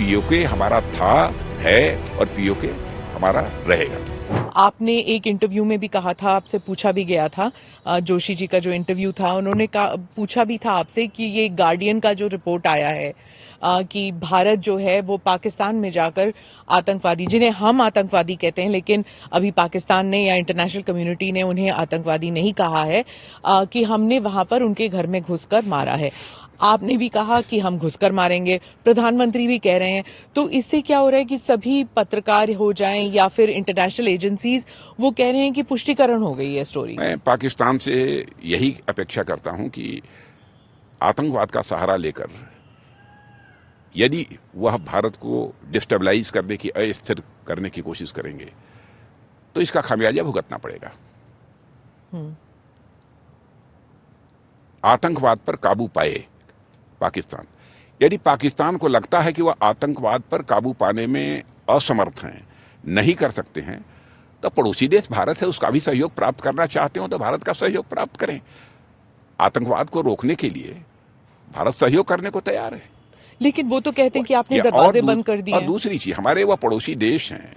PoK हमारा था, है और पीओके हमारा रहेगा। आपने एक इंटरव्यू में भी कहा था, आपसे पूछा भी गया था, जोशी जी का जो इंटरव्यू था उन्होंने पूछा भी था आपसे कि ये गार्डियन का जो रिपोर्ट आया है कि भारत जो है वो पाकिस्तान में जाकर आतंकवादी, जिन्हें हम आतंकवादी कहते हैं लेकिन अभी पाकिस्तान ने या इंटरनेशनल कम्युनिटी ने उन्हें आतंकवादी नहीं कहा है, कि हमने वहां पर उनके घर में घुसकर मारा है। आपने भी कहा कि हम घुसकर मारेंगे, प्रधानमंत्री भी कह रहे हैं। तो इससे क्या हो रहा है कि सभी पत्रकार हो जाएं या फिर इंटरनेशनल एजेंसीज वो कह रहे हैं कि पुष्टिकरण हो गई है स्टोरी। मैं पाकिस्तान से यही अपेक्षा करता हूं कि आतंकवाद का सहारा लेकर यदि वह भारत को डिस्टेबलाइज करने की, अस्थिर करने की कोशिश करेंगे तो इसका खामियाजा भुगतना पड़ेगा। आतंकवाद पर काबू पाए पाकिस्तान, यदि पाकिस्तान को लगता है कि वह आतंकवाद पर काबू पाने में असमर्थ हैं, नहीं कर सकते हैं, तो पड़ोसी देश भारत है, उसका भी सहयोग प्राप्त करना चाहते हो तो भारत का सहयोग प्राप्त करें। आतंकवाद को रोकने के लिए भारत सहयोग करने को तैयार है। लेकिन वो तो कहते हैं कि आपने दरवाजे बंद कर दिए। और दूसरी चीज, हमारे वह पड़ोसी देश हैं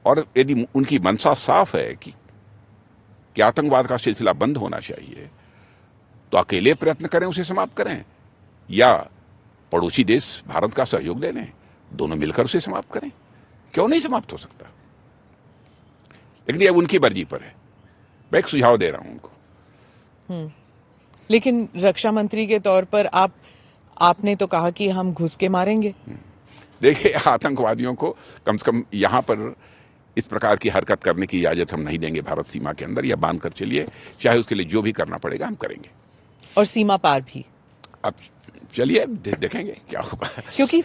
और यदि उनकी मंशा साफ है कि आतंकवाद का सिलसिला बंद होना चाहिए, तो अकेले प्रयत्न करें, उसे समाप्त करें, या पड़ोसी देश भारत का सहयोग ले लें, दोनों मिलकर उसे समाप्त करें। क्यों नहीं समाप्त हो सकता? लेकिन ये उनकी मर्जी पर है। मैं एक सुझाव दे रहा हूं उनको। लेकिन रक्षा मंत्री के तौर पर आपने तो कहा कि हम घुस के मारेंगे। देखिए, आतंकवादियों को कम से कम यहां पर इस प्रकार की हरकत करने की इजाजत हम नहीं देंगे। भारत सीमा के अंदर या बांध कर चलिए, चाहे उसके लिए जो भी करना पड़ेगा हम करेंगे, और सीमा पार भी। अब चलिए देखेंगे क्या होगा। क्योंकि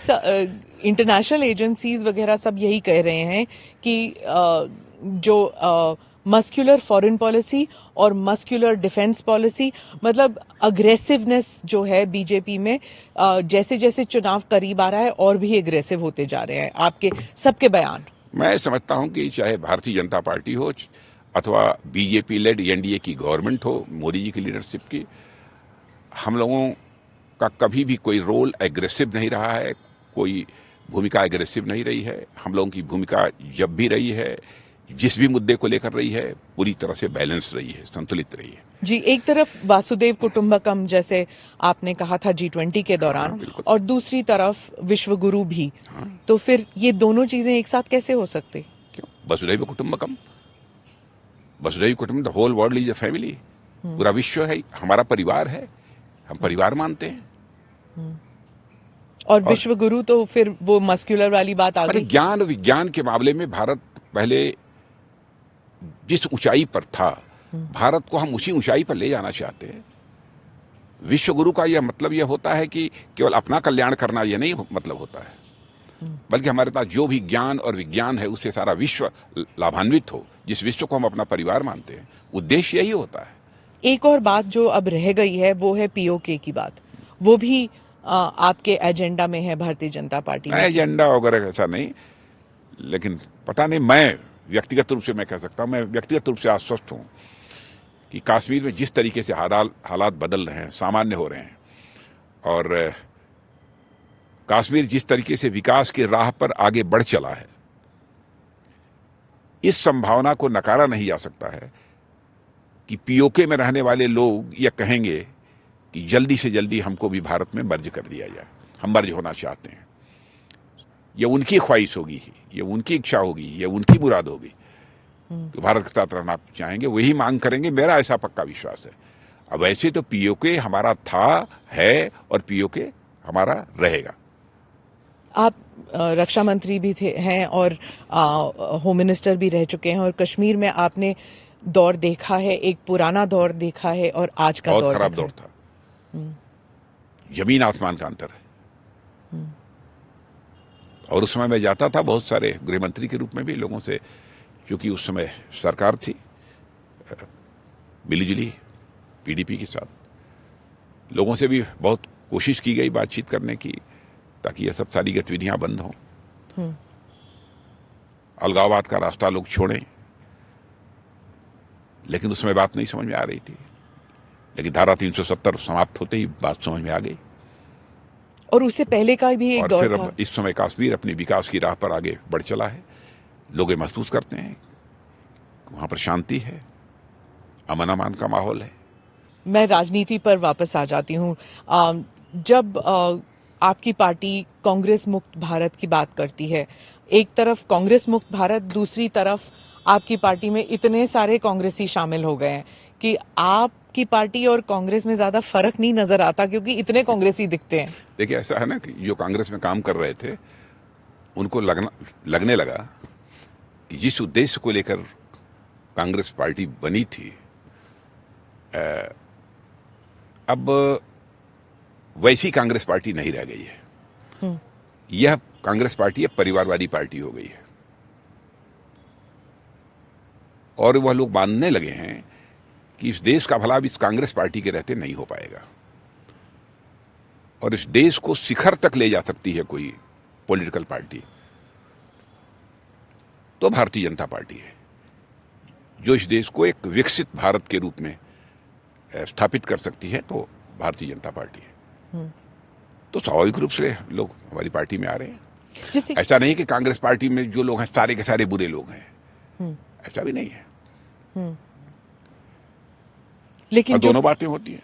इंटरनेशनल एजेंसीज वगैरह सब यही कह रहे हैं कि जो मस्कुलर फॉरेन पॉलिसी और मस्कुलर डिफेंस पॉलिसी, मतलब अग्रेसिवनेस जो है बीजेपी में, जैसे जैसे चुनाव करीब आ रहा है और भी एग्रेसिव होते जा रहे हैं। आपके सबके बयान, मैं समझता हूं कि चाहे भारतीय जनता पार्टी हो अथवा बीजेपी लेड एनडीए की गवर्नमेंट हो, मोदी जी की लीडरशिप की, हम लोगों का कभी भी कोई रोल एग्रेसिव नहीं रहा है, कोई भूमिका एग्रेसिव नहीं रही है। हम लोगों की भूमिका जब भी रही है, जिस भी मुद्दे को लेकर रही है, पूरी तरह से बैलेंस रही है, संतुलित रही है। जी, एक तरफ वासुदेव कुटुंबकम जैसे आपने कहा था G20 के दौरान, और दूसरी तरफ विश्व गुरु भी। तो फिर ये दोनों चीजें एक साथ कैसे हो सकती? क्यों? वसुधैव कुटुंबकम, वसुधैव कुटुंब, the whole world is a family. पूरा विश्व है, हमारा परिवार है, हम परिवार मानते हैं। और विश्व गुरु तो फिर वो मस्कुलर वाली बात आ गई। ज्ञान विज्ञान के मामले में भारत पहले जिस ऊंचाई पर था, भारत को हम उसी ऊंचाई पर ले जाना चाहते हैं। विश्व गुरु का यह मतलब यह होता है कि केवल अपना कल्याण करना यह नहीं मतलब होता है, बल्कि हमारे पास जो भी ज्ञान और विज्ञान है उससे सारा विश्व लाभान्वित हो, जिस विश्व को हम अपना परिवार मानते हैं। उद्देश्य यही होता है। एक और बात जो अब रह गई है वो है पीओके की बात। वो भी आपके एजेंडा में है भारतीय जनता पार्टी में? एजेंडा वगैरह ऐसा नहीं, लेकिन पता नहीं, मैं व्यक्तिगत रूप से मैं कह सकता हूं, मैं व्यक्तिगत रूप से आश्वस्त हूं कि कश्मीर में जिस तरीके से हालात बदल रहे हैं, सामान्य हो रहे हैं, और कश्मीर जिस तरीके से विकास की राह पर आगे बढ़ चला है, इस संभावना को नकारा नहीं जा सकता है कि पीओके में रहने वाले लोग यह कहेंगे कि जल्दी से जल्दी हमको भी भारत में मर्ज कर दिया जाए। हम मर्ज होना चाहते हैं, ये उनकी ख्वाहिश होगी, ये उनकी इच्छा होगी, ये उनकी मुराद होगी कि भारत के साथ रहना चाहेंगे, वही मांग करेंगे, मेरा ऐसा पक्का विश्वास है। अब वैसे तो पीओके हमारा था, है और पीओके हमारा रहेगा। आप रक्षा मंत्री भी हैं और होम मिनिस्टर भी रह चुके हैं, और कश्मीर में आपने दौर देखा है, एक पुराना दौर देखा है और आज का दौर। बहुत खराब दौर था, जमीन आसमान का अंतर है। और उस समय मैं जाता था बहुत सारे गृहमंत्री के रूप में भी लोगों से, क्योंकि उस समय सरकार थी मिलीजुली पीडीपी के साथ, लोगों से भी बहुत कोशिश की गई बातचीत करने की, ताकि यह सब सारी गतिविधियां बंद हों, अलगाववाद का रास्ता लोग छोड़ें। लेकिन उसमें बात नहीं समझ में आ रही थी, लेकिन धारा 370 समाप्त होते ही बात समझ में आ गई। और उससे पहले का भी एक और दौर फिर था। अब इस समय कश्मीर अपनी विकास की राह पर आगे बढ़ चला है। लोग ये महसूस करते हैं वहां पर शांति है, अमन अमान का माहौल है। मैं राजनीति पर वापस आ जाती हूँ। जब आपकी पार्टी कांग्रेस मुक्त भारत की बात करती है, एक तरफ कांग्रेस मुक्त भारत, दूसरी तरफ आपकी पार्टी में इतने सारे कांग्रेसी शामिल हो गए हैं कि आपकी पार्टी और कांग्रेस में ज्यादा फर्क नहीं नजर आता क्योंकि इतने कांग्रेसी दिखते हैं। देखिए, ऐसा है ना कि जो कांग्रेस में काम कर रहे थे उनको लगने लगा कि जिस उद्देश्य को लेकर कांग्रेस पार्टी बनी थी, अब वैसी कांग्रेस पार्टी नहीं रह गई है। यह कांग्रेस पार्टी अब परिवारवादी पार्टी हो गई है और वह लोग मानने लगे हैं कि इस देश का भला अब इस कांग्रेस पार्टी के रहते नहीं हो पाएगा और इस देश को शिखर तक ले जा सकती है कोई पॉलिटिकल पार्टी तो भारतीय जनता पार्टी है, जो इस देश को एक विकसित भारत के रूप में स्थापित कर सकती है, तो भारतीय जनता पार्टी है। तो स्वाभाविक रूप से लोग हमारी पार्टी में आ रहे हैं। ऐसा नहीं कि कांग्रेस पार्टी में जो लोग हैं सारे के सारे बुरे लोग हैं, ऐसा भी नहीं है। लेकिन दोनों बातें होती हैं।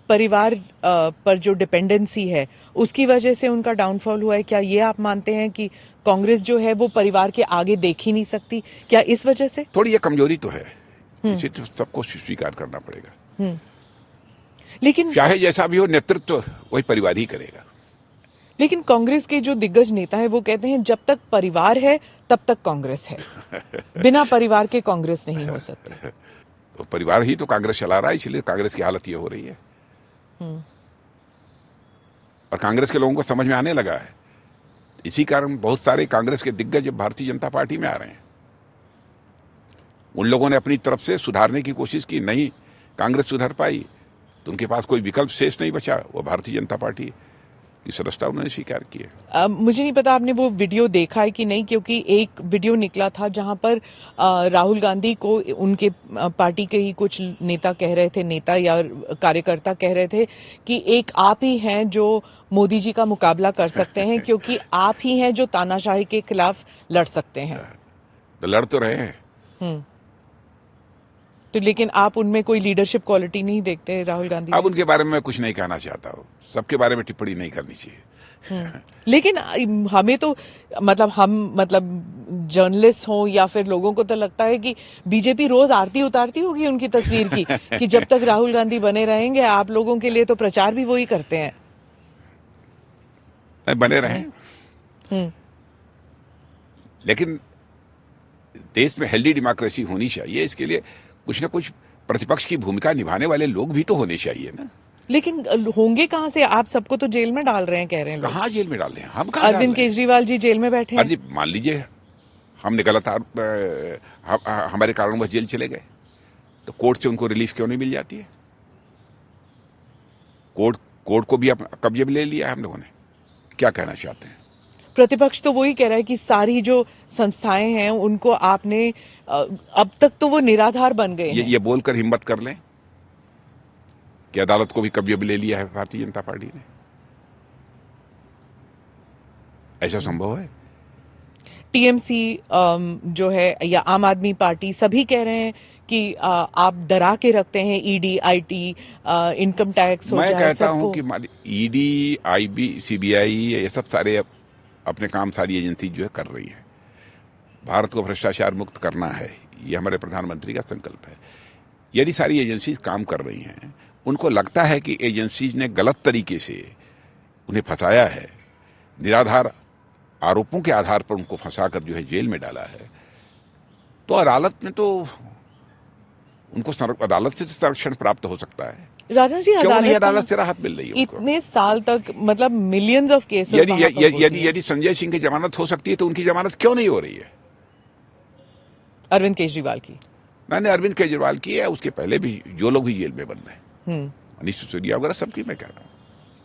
परिवार पर जो डिपेंडेंसी है उसकी वजह से उनका डाउनफॉल हुआ है। क्या ये आप मानते हैं कि कांग्रेस जो है वो परिवार के आगे देख ही नहीं सकती? क्या इस वजह से थोड़ी ये कमजोरी तो है, इसे तो सबको स्वीकार करना पड़ेगा। लेकिन चाहे जैसा भी हो, नेतृत्व वही परिवार ही करेगा। लेकिन कांग्रेस के जो दिग्गज नेता है वो कहते हैं जब तक परिवार है तब तक कांग्रेस है, बिना परिवार के कांग्रेस नहीं हो सकती। तो परिवार ही तो कांग्रेस चला रहा है, इसलिए कांग्रेस की हालत ये हो रही है। और कांग्रेस के लोगों को समझ में आने लगा है, इसी कारण बहुत सारे कांग्रेस के दिग्गज भारतीय जनता पार्टी में आ रहे हैं। उन लोगों ने अपनी तरफ से सुधारने की कोशिश की, नहीं कांग्रेस सुधर पाई तो उनके पास कोई विकल्प शेष नहीं बचा, वो भारतीय जनता पार्टी की सदस्यता उन्होंने स्वीकार की है। मुझे नहीं पता आपने वो वीडियो देखा है कि नहीं, क्योंकि एक वीडियो निकला था जहां पर राहुल गांधी को उनके पार्टी के ही कुछ नेता कह रहे थे, नेता या कार्यकर्ता कह रहे थे कि एक आप ही हैं जो मोदी जी का मुकाबला कर सकते हैं क्योंकि आप ही हैं जो तानाशाही के खिलाफ लड़ सकते हैं। तो लड़ तो रहे हैं। तो लेकिन आप उनमें कोई लीडरशिप क्वालिटी नहीं देखते राहुल गांधी? अब उनके बारे में मैं कुछ नहीं कहना चाहता हूँ, सबके बारे में टिप्पणी नहीं करनी चाहिए। लेकिन हमें तो मतलब जर्नलिस्ट हो या फिर लोगों को तो लगता है कि बीजेपी रोज आरती उतारती होगी उनकी तस्वीर की कि जब तक राहुल गांधी बने रहेंगे आप लोगों के लिए तो प्रचार भी वही करते हैं। बने रहें, लेकिन देश में हेल्दी डेमोक्रेसी होनी चाहिए, इसके लिए कुछ ना कुछ प्रतिपक्ष की भूमिका निभाने वाले लोग भी तो होने चाहिए ना। लेकिन होंगे कहां से? आप सबको तो जेल में डाल रहे हैं, कह रहे हैं लोग। कहाँ जेल में डाल रहे हैं? हम कहाँ? अरविंद केजरीवाल जी जेल में बैठे हैं। मान लीजिए हमने गलत हमारे कारणवश जेल चले गए, तो कोर्ट से उनको रिलीफ क्यों नहीं मिल जाती है? कोर्ट को भी कब्जे में ले लिया है हम लोगों ने। क्या कहना चाहते हैं? प्रतिपक्ष तो वही कह रहा है कि सारी जो संस्थाएं हैं उनको आपने अब तक तो वो निराधार बन गए हैं। ये बोलकर हिम्मत कर लें कि अदालत को भी कब्जे में ले लिया है भारतीय जनता पार्टी ने। ऐसा संभव है? टीएमसी जो है या आम आदमी पार्टी सभी कह रहे हैं कि आप डरा के रखते हैं, ईडी, आईटी, इनकम टैक्स हो जाए। मैं कहता हूं कि ईडी, आईबी, सीबीआई, ये सब सारे अपने काम सारी एजेंसी जो है कर रही है। भारत को भ्रष्टाचार मुक्त करना है, ये हमारे प्रधानमंत्री का संकल्प है। यदि सारी एजेंसी काम कर रही हैं, उनको लगता है कि एजेंसीज ने गलत तरीके से उन्हें फंसाया है, निराधार आरोपों के आधार पर उनको फंसाकर जो है जेल में डाला है, तो अदालत में तो उनको अदालत से संरक्षण प्राप्त हो सकता है। राजा जी, अदालत से राहत मिल रही है इतने साल तक, मतलब मिलियंस ऑफ केसेस। यदि संजय सिंह की जमानत हो सकती है तो उनकी जमानत क्यों नहीं हो रही है? अरविंद केजरीवाल की? मैंने अरविंद केजरीवाल की है, उसके पहले भी जो लोग भी जेल में बंद हैं, मनीष सिसोदिया वगैरह सबकी मैं कह रहा हूँ।